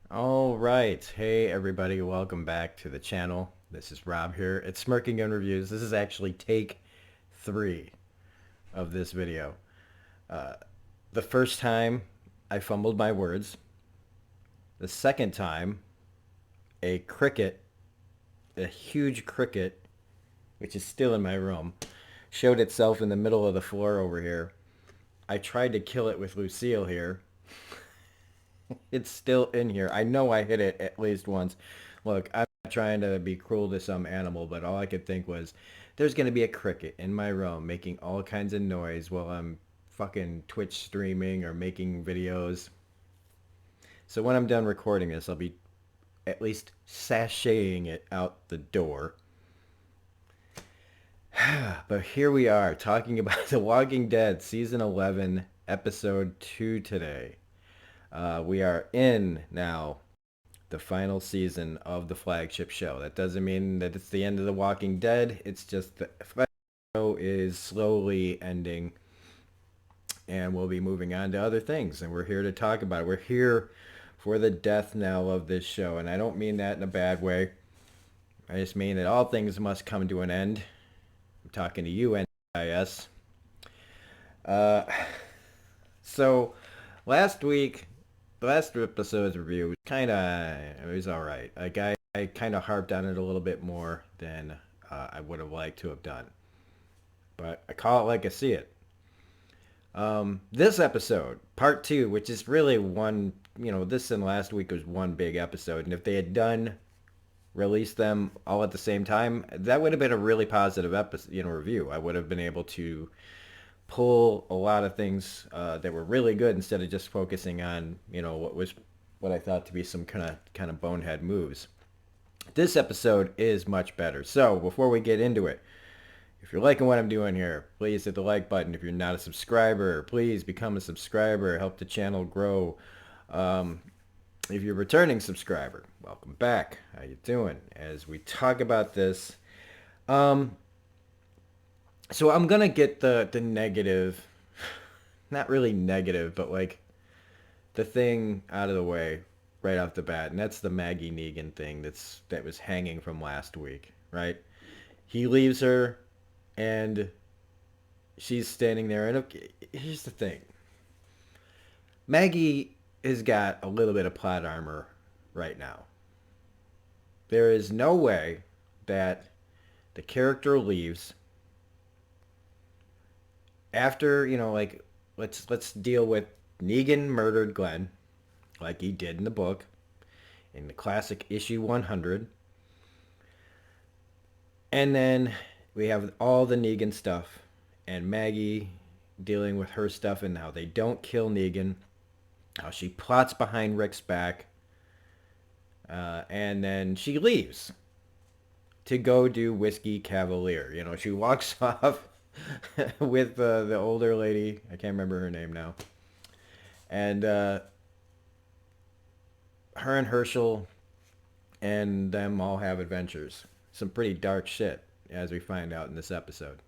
All right. Hey, everybody. Welcome back to the channel. This is Rob here. It's Smirking Gun Reviews. This is actually take 3 of this video. The first time, I fumbled my words. The second time, a cricket, a huge cricket, which is still in my room, showed itself in the middle of the floor over here. I tried to kill it with Lucille here. It's still in here. I know I hit it at least once. Look, I'm not trying to be cruel to some animal, but all I could think was there's going to be a cricket in my room making all kinds of noise while I'm fucking Twitch streaming or making videos. So when I'm done recording this, I'll be at least sashaying it out the door. But here we are talking about The Walking Dead Season 11, Episode 2 today. We are in now the final season of the flagship show. That doesn't mean that it's the end of The Walking Dead. It's just the flagship show is slowly ending and we'll be moving on to other things. And we're here to talk about it. We're here for the death knell of this show. And I don't mean that in a bad way. I just mean that all things must come to an end. I'm talking to you, NIS. Uh, so last week, the last episode's review was it was all right. Like I kind of harped on it a little bit more than I would have liked to have done. But I call it like I see it. This episode, part 2, which is really one, this and last week was one big episode. And if they had released them all at the same time, that would have been a really positive episode, review. I would have been able to pull a lot of things that were really good instead of just focusing on what I thought to be some kind of bonehead moves. This episode is much better. So before we get into it, if you're liking what I'm doing here, please hit the like button. If you're not a subscriber, please become a subscriber. Help the channel grow. If you're a returning subscriber, welcome back. How you doing? As we talk about this, so I'm gonna get the negative, not really negative, but like the thing out of the way right off the bat, and that's the Maggie Negan thing that was hanging from last week, right? He leaves her, and she's standing there, and okay, here's the thing. Maggie has got a little bit of plot armor right now. There is no way that the character leaves after, like, let's deal with Negan murdered Glenn like he did in the book in the classic issue 100. And then we have all the Negan stuff and Maggie dealing with her stuff and how they don't kill Negan, how she plots behind Rick's back, and then she leaves to go do Whiskey Cavalier. She walks off with the older lady. I can't remember her name now. And her and Herschel and them all have adventures. Some pretty dark shit, as we find out in this episode.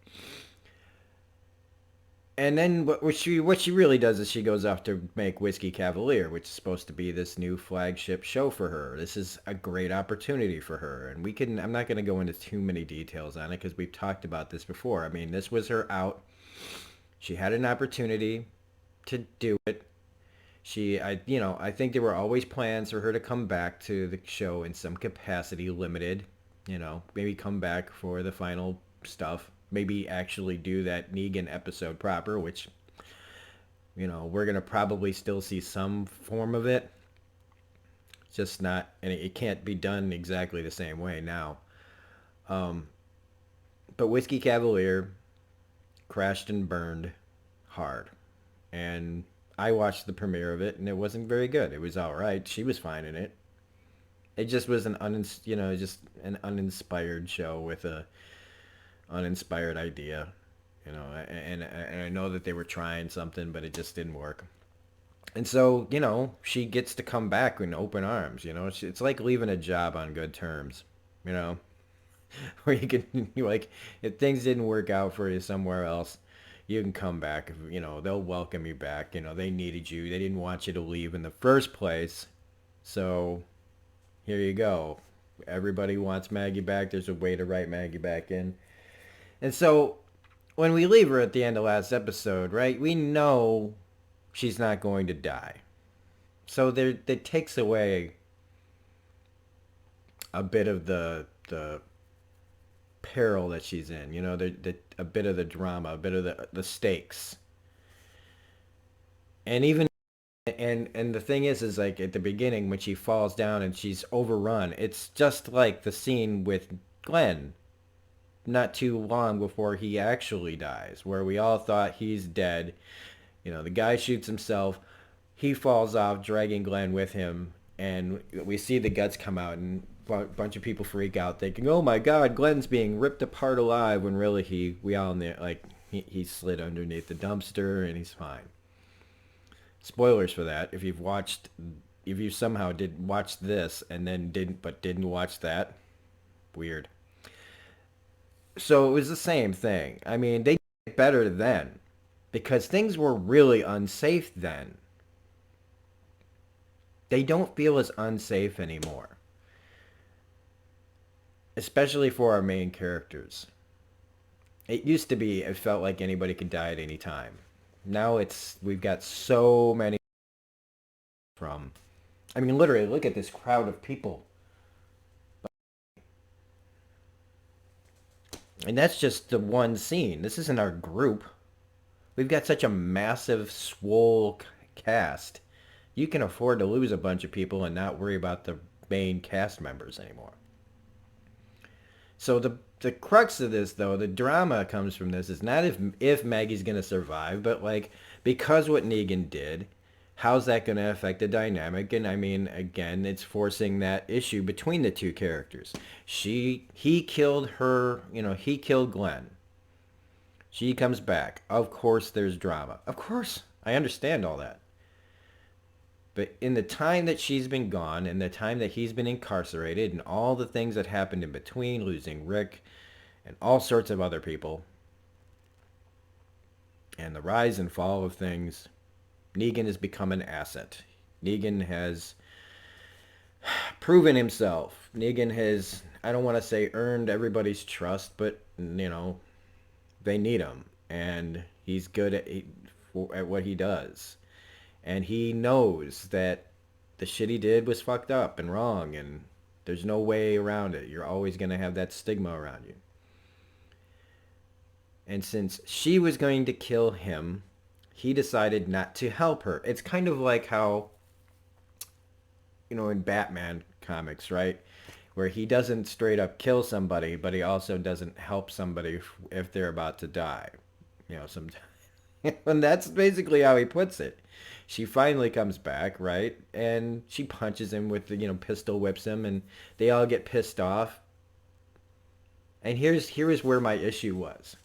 And then what she really does is she goes off to make Whiskey Cavalier, which is supposed to be this new flagship show for her. This is a great opportunity for her. And I'm not going to go into too many details on it because we've talked about this before. I mean, this was her out. She had an opportunity to do it. I think there were always plans for her to come back to the show in some capacity, limited, maybe come back for the final stuff. Maybe actually do that Negan episode proper, which, we're going to probably still see some form of it. It's just not, and it can't be done exactly the same way now. But Whiskey Cavalier crashed and burned hard. And I watched the premiere of it, and it wasn't very good. It was all right. She was fine in it. It just was just an uninspired show with a uninspired idea. And I know that they were trying something, but it just didn't work. And so, she gets to come back in open arms. It's like leaving a job on good terms. You know, where if things didn't work out for you somewhere else, you can come back. They'll welcome you back. They needed you. They didn't want you to leave in the first place. So here you go. Everybody wants Maggie back. There's a way to write Maggie back in. And so when we leave her at the end of last episode, right, we know she's not going to die. So that takes away a bit of the peril that she's in. A bit of the drama, a bit of the stakes. And even and the thing is like at the beginning when she falls down and she's overrun, it's just like the scene with Glenn not too long before he actually dies, where we all thought he's dead. The guy shoots himself. He falls off, dragging Glenn with him, and we see the guts come out, and a bunch of people freak out, thinking, "Oh my God, Glenn's being ripped apart alive," when really we all knew, like he slid underneath the dumpster and he's fine. Spoilers for that. If you somehow did watch this and then didn't watch that, weird. So it was the same thing. I mean, they did it better then because things were really unsafe then. They don't feel as unsafe anymore, especially for our main characters. It used to be it felt like anybody could die at any time. Now we've got so many from. I mean, literally, look at this crowd of people. And that's just the one scene. This isn't our group. We've got such a massive, swole cast. You can afford to lose a bunch of people and not worry about the main cast members anymore. So the crux of this, though, the drama comes from this is not if Maggie's gonna survive, but like because what Negan did, how's that gonna affect the dynamic? And I mean, again, it's forcing that issue between the two characters. He killed her, he killed Glenn. She comes back. Of course, there's drama. Of course, I understand all that. But in the time that she's been gone, and the time that he's been incarcerated, and all the things that happened in between, losing Rick, and all sorts of other people, and the rise and fall of things, Negan has become an asset. Negan has proven himself. Negan has, I don't want to say earned everybody's trust, but, they need him. And he's good at what he does. And he knows that the shit he did was fucked up and wrong, and there's no way around it. You're always going to have that stigma around you. And since she was going to kill him, he decided not to help her. It's kind of like how, in Batman comics, right? Where he doesn't straight up kill somebody, but he also doesn't help somebody if they're about to die. Sometimes. And that's basically how he puts it. She finally comes back, right? And she punches him with the, pistol whips him, and they all get pissed off. And here is where my issue was.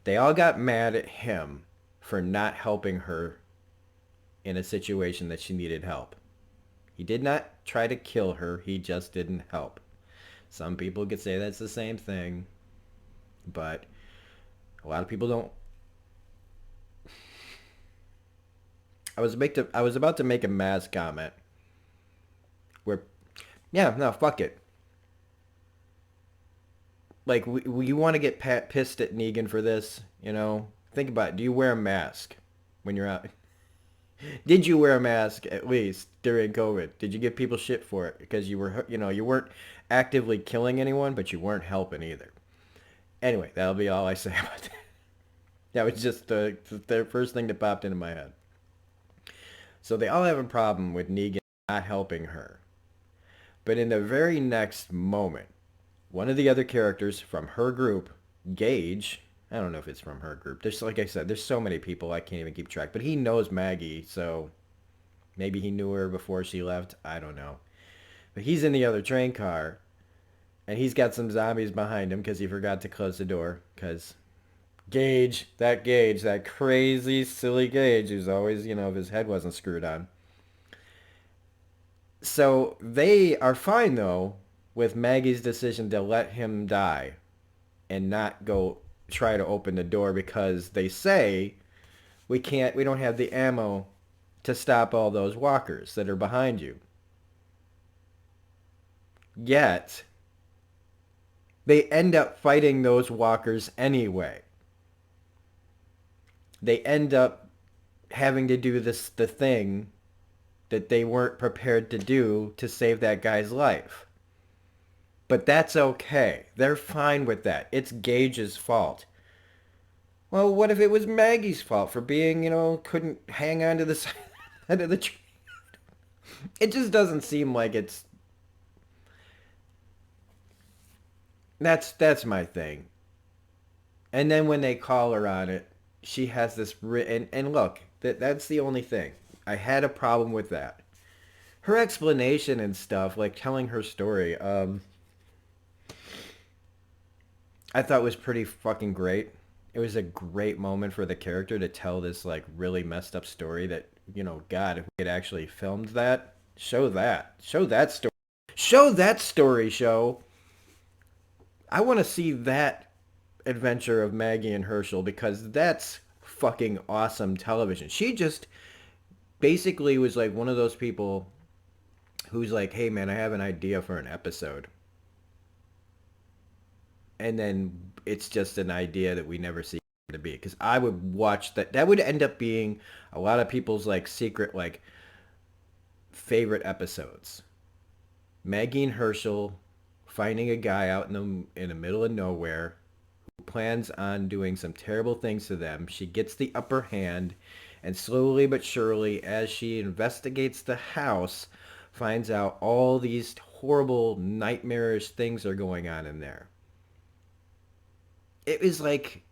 They all got mad at him for not helping her in a situation that she needed help. He did not try to kill her. He just didn't help. Some people could say that's the same thing, but a lot of people don't. I was about to make a mass comment where, yeah, no, fuck it. Like, you want to get pissed at Negan for this, Think about it. Do you wear a mask when you're out? Did you wear a mask at least during COVID? Did you give people shit for it because you weren't actively killing anyone, but you weren't helping either? Anyway, that'll be all I say about that. That was just the first thing that popped into my head. So they all have a problem with Negan not helping her. But in the very next moment, one of the other characters from her group, Gage, I don't know if it's from her group. There's, like I said, there's so many people I can't even keep track. But he knows Maggie, so maybe he knew her before she left. I don't know. But he's in the other train car, and he's got some zombies behind him because he forgot to close the door. Because Gage, that crazy, silly Gage, who's always, if his head wasn't screwed on. So they are fine, though, with Maggie's decision to let him die and not go try to open the door because they say we don't have the ammo to stop all those walkers that are behind you. Yet, they end up fighting those walkers anyway. They end up having to do the thing that they weren't prepared to do to save that guy's life. But that's okay. They're fine with that. It's Gage's fault. Well, what if it was Maggie's fault for being, couldn't hang on to the side of the tree? It just doesn't seem like it's. That's my thing. And then when they call her on it, she has this and look, that's the only thing. I had a problem with that. Her explanation and stuff, like telling her story, I thought was pretty fucking great. It was a great moment for the character to tell this like really messed up story that, God, if we had actually filmed that, show that. Show that story. Show that story show. I want to see that adventure of Maggie and Herschel because that's fucking awesome television. She just basically was like one of those people who's like, "Hey man, I have an idea for an episode." And then it's just an idea that we never see to be because I would watch that would end up being a lot of people's like secret like favorite episodes. Maggie and Herschel finding a guy out in the middle of nowhere who plans on doing some terrible things to them. She gets the upper hand, and slowly but surely, as she investigates the house, finds out all these horrible, nightmarish things are going on in there. It was like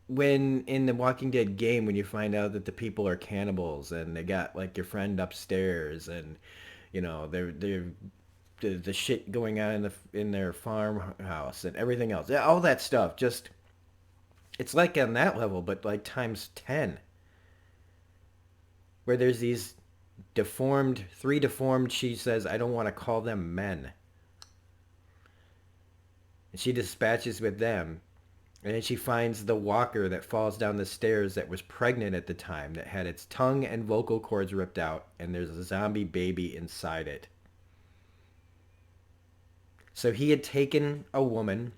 when in the Walking Dead game when you find out that the people are cannibals and they got like your friend upstairs and they're the shit going on in their farmhouse and everything else. Yeah, all that stuff. Just it's like on that level, but like times 10, where there's these three deformed. She says, "I don't want to call them men," and she dispatches with them. And then she finds the walker that falls down the stairs that was pregnant at the time, that had its tongue and vocal cords ripped out, and there's a zombie baby inside it. So he had taken a woman.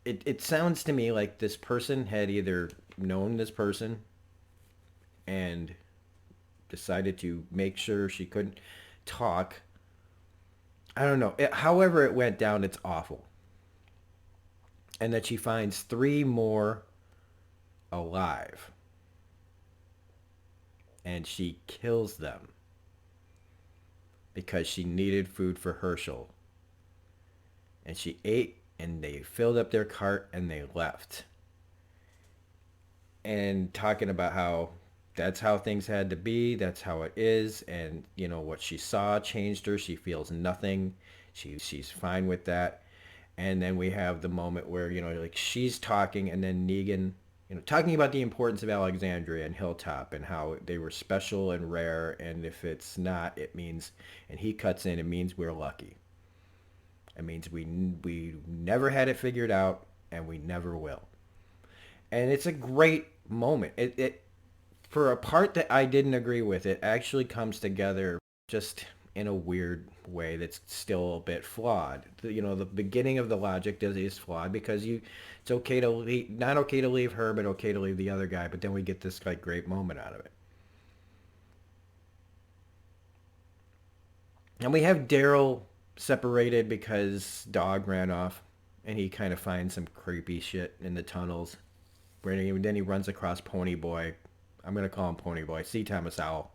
It sounds to me like this person had either known this person and decided to make sure she couldn't talk. I don't know. However it went down, it's awful. And that she finds three more alive. And she kills them because she needed food for Herschel. And she ate and they filled up their cart and they left. And talking about how that's how things had to be, that's how it is, and what she saw changed her. She feels nothing. She's fine with that. And then we have the moment where, like she's talking and then Negan, talking about the importance of Alexandria and Hilltop and how they were special and rare. And if it's not, it means, and he cuts in, it means we're lucky. It means we never had it figured out and we never will. And it's a great moment. It for a part that I didn't agree with, it actually comes together just in a weird way that's still a bit flawed. The beginning of the logic is flawed because it's okay to leave, not okay to leave her, but okay to leave the other guy. But then we get this like great moment out of it. And we have Daryl separated because dog ran off, and he kind of finds some creepy shit in the tunnels. Then he runs across Pony Boy. I'm gonna call him Pony Boy. C. Thomas Howell.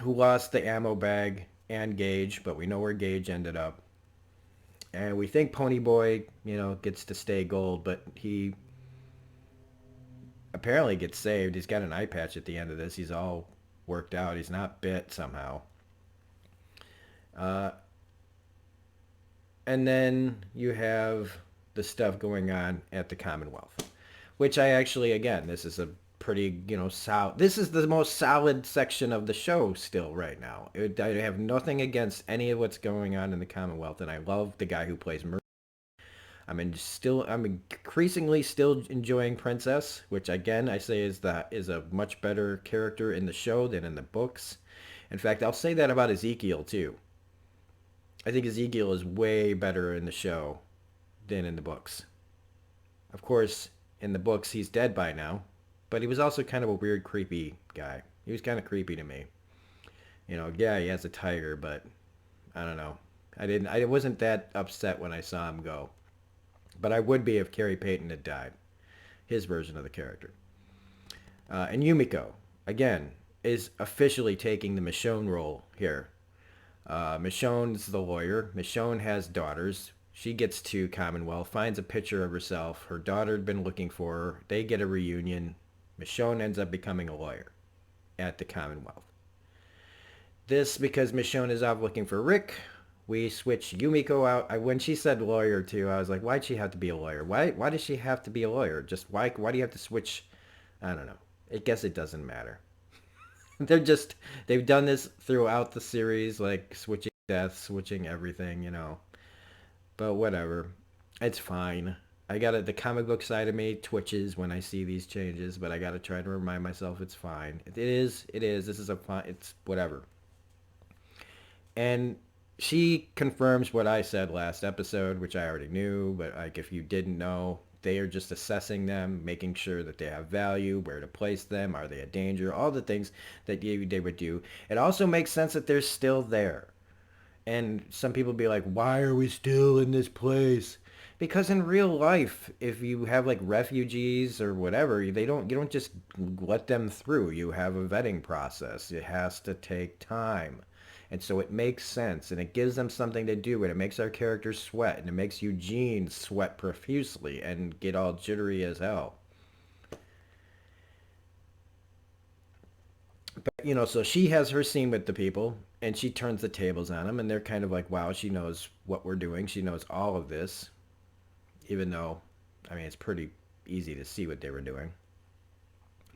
Who lost the ammo bag and Gage, but we know where Gage ended up. And we think Ponyboy, gets to stay gold, but he apparently gets saved. He's got an eye patch at the end of this. He's all worked out. He's not bit somehow. Uh, and then you have the stuff going on at the Commonwealth, which I actually, again, this is a pretty, solid. This is the most solid section of the show still right now. I have nothing against any of what's going on in the Commonwealth, and I love the guy who plays Mercy. I'm increasingly still enjoying Princess, which again I say is a much better character in the show than in the books. In fact, I'll say that about Ezekiel too. I think Ezekiel is way better in the show than in the books. Of course, in the books he's dead by now, but he was also kind of a weird, creepy guy. He was kind of creepy to me. Yeah, he has a tiger, but I don't know. I wasn't that upset when I saw him go. But I would be if Carrie Payton had died. His version of the character. And Yumiko, again, is officially taking the Michonne role here. Michonne's the lawyer. Michonne has daughters. She gets to Commonwealth, finds a picture of herself. Her daughter had been looking for her. They get a reunion. Michonne ends up becoming a lawyer at the Commonwealth. This because Michonne is off looking for Rick. We switch Yumiko out. When she said lawyer too, I was like, why'd she have to be a lawyer? Why does she have to be a lawyer? Just why do you have to switch? I don't know. I guess it doesn't matter. They've done this throughout the series, like switching deaths, switching everything. But whatever. It's fine. The comic book side of me twitches when I see these changes, but I gotta try to remind myself it's fine. It is. This is a fine. It's whatever. And she confirms what I said last episode, which I already knew, but like if you didn't know, they are just assessing them, making sure that they have value, where to place them, are they a danger, all the things that they would do. It also makes sense that they're still there. And some people be like, why are we still in this place? Because in real life, if you have like refugees or whatever, you don't just let them through. You have a vetting process. It has to take time. And so it makes sense, and it gives them something to do, and it makes our characters sweat, and it makes Eugene sweat profusely and get all jittery as hell. But, so she has her scene with the people, and she turns the tables on them, and they're kind of like, wow, she knows what we're doing. She knows all of this, even though, I mean, it's pretty easy to see what they were doing.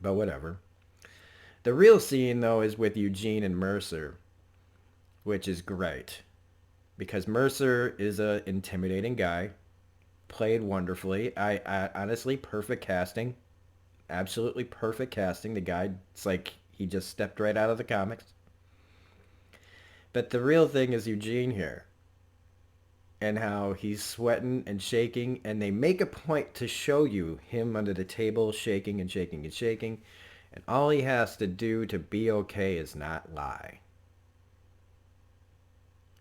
But whatever. The real scene, though, is with Eugene and Mercer, which is great because Mercer is a intimidating guy, played wonderfully. I honestly perfect casting, absolutely perfect casting. The guy, it's like he just stepped right out of the comics. But the real thing is Eugene here and how he's sweating and shaking, and they make a point to show you him under the table shaking and shaking and shaking, and all he has to do to be okay is not lie.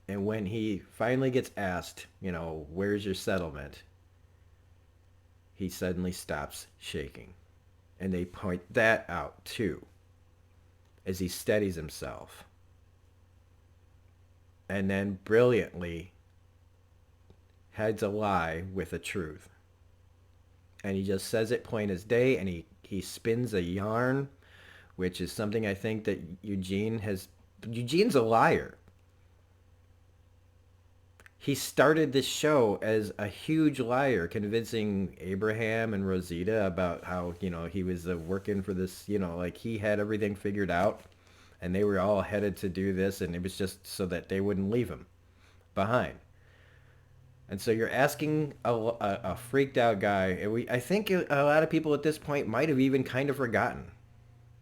And when he finally gets asked, where's your settlement? He suddenly stops shaking. And they point that out too as he steadies himself. And then brilliantly hides a lie with a truth. And he just says it plain as day, and he spins a yarn, which is something I think that Eugene's a liar. He started this show as a huge liar, convincing Abraham and Rosita about how, he was working for this, like he had everything figured out and they were all headed to do this, and it was just so that they wouldn't leave him behind. And so you're asking a freaked out guy, and I think a lot of people at this point might have even kind of forgotten.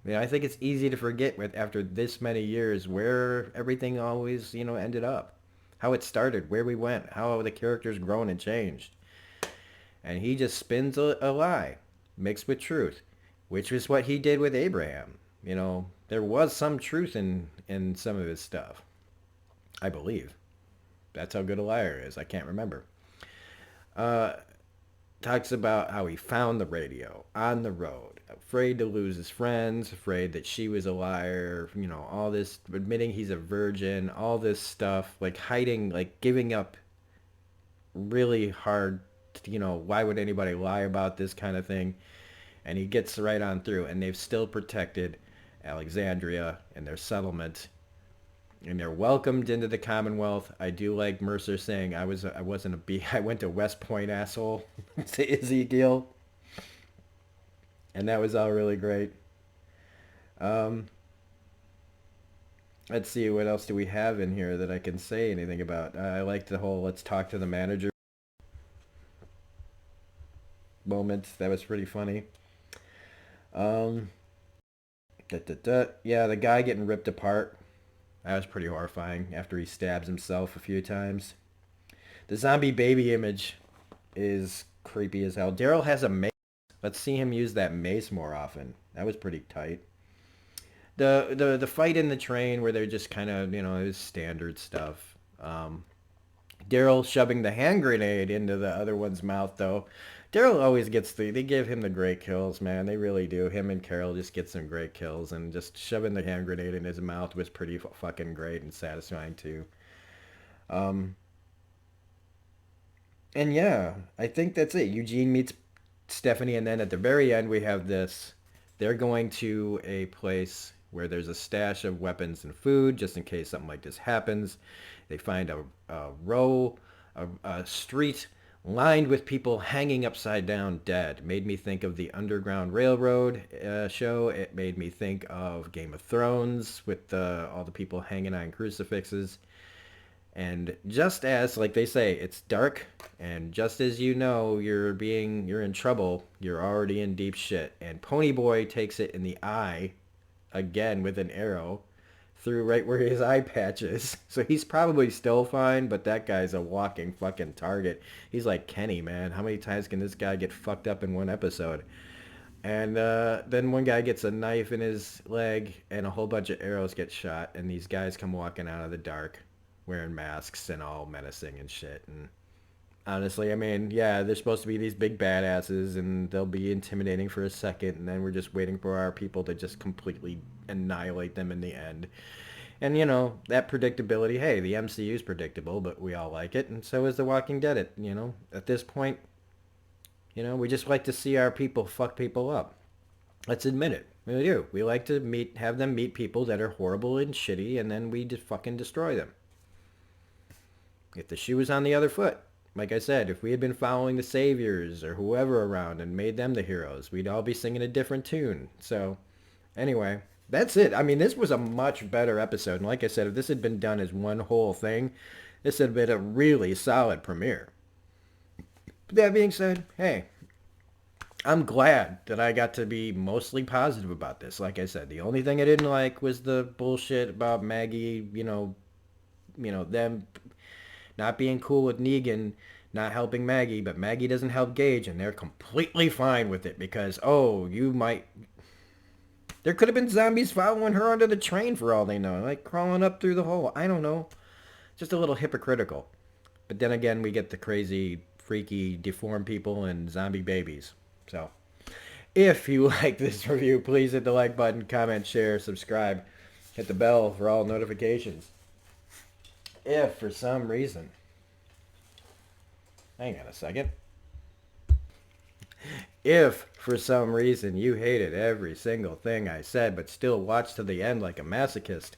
I think it's easy to forget after this many years where everything always, ended up. How it started, where we went, how the character's grown and changed. And he just spins a lie mixed with truth, which was what he did with Abraham. There was some truth in some of his stuff, I believe. That's how good a liar is. I can't remember. Uh, Talks about how he found the radio on the road, afraid to lose his friends, afraid that she was a liar, all this, admitting he's a virgin, all this stuff, like hiding, like giving up really hard, why would anybody lie about this kind of thing? And he gets right on through, and they've still protected Alexandria and their settlement, and they're welcomed into the Commonwealth. I do like Mercer saying I wasn't a B. I went to West Point, asshole, to Ezekiel, and that was all really great. Um, let's see, what else do we have in here that I can say anything about? I like the whole "let's talk to the manager" moment. That was pretty funny. Um, Yeah, the guy getting ripped apart. That was pretty horrifying after he stabs himself a few times. The zombie baby image is creepy as hell. Daryl has a mace. Let's see him use that mace more often. That was pretty tight. The fight in the train where they're just kind of, it was standard stuff. Daryl shoving the hand grenade into the other one's mouth, though. Daryl always gets they give him the great kills, man. They really do. Him and Carol just get some great kills, and just shoving the hand grenade in his mouth was pretty fucking great and satisfying, too. Um, and yeah, I think that's it. Eugene meets Stephanie, and then at the very end, we have this. They're going to a place where there's a stash of weapons and food, just in case something like this happens. They find a street lined with people hanging upside down dead. Made me think of the Underground Railroad show. It made me think of Game of Thrones with all the people hanging on crucifixes. And just as, like they say, it's dark, and just as you're in trouble, you're already in deep shit. And Ponyboy takes it in the eye, again with an arrow, through right where his eye patch is. So he's probably still fine, but that guy's a walking fucking target. He's like Kenny, man. How many times can this guy get fucked up in one episode? And then one guy gets a knife in his leg, and a whole bunch of arrows get shot, and these guys come walking out of the dark wearing masks and all menacing and shit. And honestly, I mean, yeah, they're supposed to be these big badasses, and they'll be intimidating for a second, and then we're just waiting for our people to just completely annihilate them in the end. And that predictability, hey, the MCU's predictable, but we all like it, and so is The Walking Dead. At this point, we just like to see our people fuck people up. Let's admit it. We do. We like to have them meet people that are horrible and shitty, and then we just fucking destroy them. If the shoe was on the other foot, like I said, if we had been following the saviors or whoever around and made them the heroes, we'd all be singing a different tune. So, anyway, that's it. I mean, this was a much better episode. And like I said, if this had been done as one whole thing, this had been a really solid premiere. But that being said, hey, I'm glad that I got to be mostly positive about this. Like I said, the only thing I didn't like was the bullshit about Maggie, them not being cool with Negan, not helping Maggie, but Maggie doesn't help Gage, and they're completely fine with it because, oh, you might... There could have been zombies following her under the train for all they know, like crawling up through the hole. I don't know. Just a little hypocritical. But then again, we get the crazy, freaky, deformed people and zombie babies. So, if you like this review, please hit the like button, comment, share, subscribe. Hit the bell for all notifications. If for some reason, hang on a second. If for some reason you hated every single thing I said but still watched to the end like a masochist,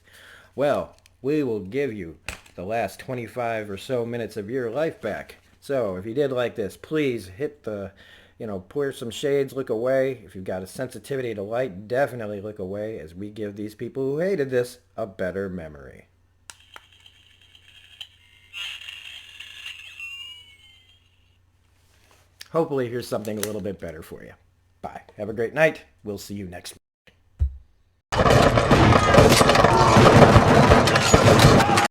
well, we will give you the last 25 or so minutes of your life back. So if you did like this, please hit the, pour some shades, look away. If you've got a sensitivity to light, definitely look away as we give these people who hated this a better memory. Hopefully here's something a little bit better for you. Bye. Have a great night. We'll see you next week.